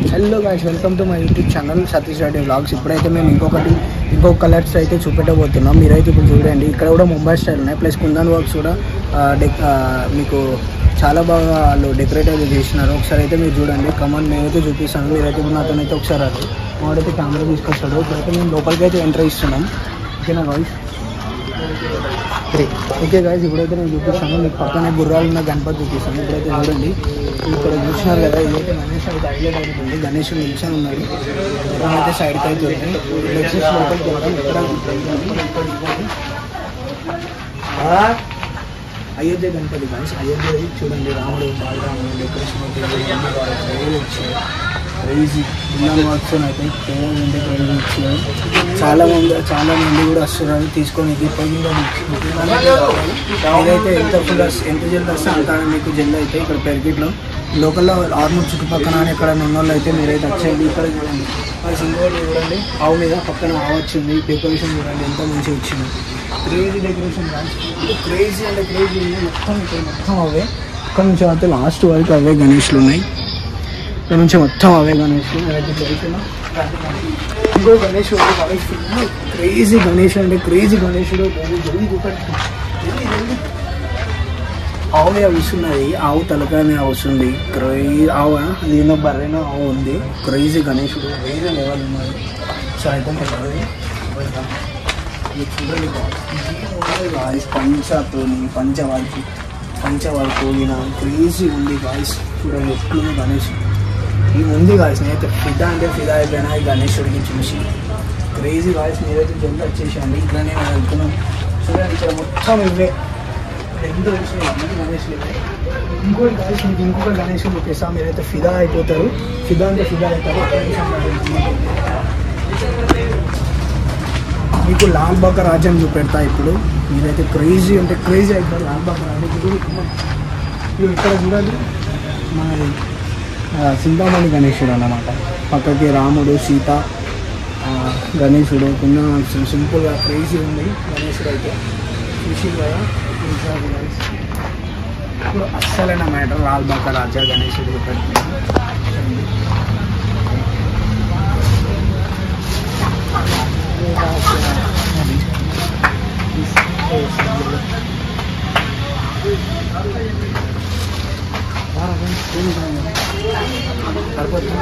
Hello guys, welcome to my YouTube channel Satish Reddy vlogs. ఇప్పుడైతే మేము ఇంకొక కలర్స్ అయితే చూపెట్టబోతున్నాం. మీరైతే ఇప్పుడు చూడండి, ఇక్కడ కూడా ముంబై స్టైల్ ఉన్నాయి. ప్లస్ కుందన్ వర్క్స్ కూడా మీకు చాలా బాగా వాళ్ళు డెకరేట్ అయితే చేసినారు. ఒకసారి అయితే మీరు చూడండి. కమాన్, నేనైతే చూపిస్తాను. మీరైతే ఇప్పుడు నాతోనైతే ఒకసారి అది వాడైతే కెమెరా తీసుకొస్తాడు. ఇప్పుడైతే మేము లోపలికి అయితే ఎంటర్ ఇస్తున్నాం. ఓకేనా గాయ్స్? ఓకే గాయ్స్, ఇప్పుడైతే నేను చూపిస్తాను. మీకు పక్కనే గుర్రాలు ఉన్న గణపతి చూపిస్తాను. ఇప్పుడైతే చూడండి, ఇక్కడ చూసినారు కదా, ఇదైతే గణేష్ అయితే హైలైట్ అవుతుంది. గణేష్ నిల్చొని ఉన్నాడు. అయితే సైడ్కి అయితే ఉంది. లోపలికి వెళ్ళడం అయోధ్య గణపతి గాయ్స్. అయోధ్య చూడండి, రాముడు బాలరాముడు డెకరేషన్ వచ్చి క్రేజీ కుందన్ వర్క్స్ అయితే క్రేజీ ఇచ్చారు. చాలా మంది కూడా వస్తున్నారు తీసుకొని. ఇదైతే ఎంత జల్ది వస్తే అంత మీకు జల్ది అయితే ఇక్కడ పెరిగిట్లో లోకల్లో ఆర్మూర్ చుట్టుపక్కల ఎక్కడ ఉన్న వాళ్ళు అయితే మీరైతే వచ్చేది. ఇక్కడ చూడండి, సింగోళ్ళు చూడండి, ఆవు మీద పక్కన ఆవు వచ్చింది. డెకరేషన్ చూడండి ఎంత మంచిగా వచ్చింది. క్రేజీ డెకరేషన్ క్రేజీ అంటే క్రేజీ. మొత్తం అవే. ఇక్కడ నుంచి అయితే లాస్ట్ వరకు అవే గణేష్లు ఉన్నాయి. ఇక్కడ నుంచి మొత్తం అవే గణేష్లు. ఇంకో గణేష్ క్రేజీ గణేష్ అంటే క్రేజీ గణేషుడు. జల్దీ జల్దీ ఆవు మీద వస్తున్నది. ఆవు తలకాయ మీద వస్తుంది. ఆవు ఏదో బర్రెనో ఆవు ఉంది. క్రేజీ గణేషుడు వేరే లెవెల్ ఉన్నది. సో అయితే గాయస్ పంచవర్కు ఈయన క్రేజీ ఉంది గాయస్. చూడండి ఎట్లుంది గణేష్. ఈ ఉంది గాయస్. నేనైతే ఫిదా అంటే ఫిదా అయిపోయినా ఈ గణేశుడికి చూసి. క్రేజీ గాయస్, మీరైతే జల్దీ వచ్చేసాండి. ఇట్లానే మేము వెళ్తున్నాం. చూడండి, ఇక్కడ మొత్తం ఇవే ఎంత వచ్చినాయి అన్నీ గణేష్లు ఇవే. ఇంకోటి గాయస్, మీకు ఇంకొక గణేశుడు చూపిస్తా. మీరైతే ఫిదా అయిపోతారు. ఫిదా అంటే ఫిదా అవుతారు. మీకు లాల్ బాగ్ రాజ్యం చూపెడతా ఇప్పుడు. మీరైతే క్రేజీ అంటే క్రేజీ అయిపోతారు. లాల్ బాగ్ రాజ్యం ఇక్కడ చూడండి, మనది సింతామణి గణేశుడు అన్నమాట. పక్కకి రాముడు సీత గణేశుడు కొంచెం సింపుల్గా క్రేజీ ఉంది గణేశుడు అయితే. చూసి కదా ఇప్పుడు అస్సలైన మ్యాటర్ లాల్ బాగ్ రాజా గణేశుడు పెడుతున్నాను. సరిపోతుంది.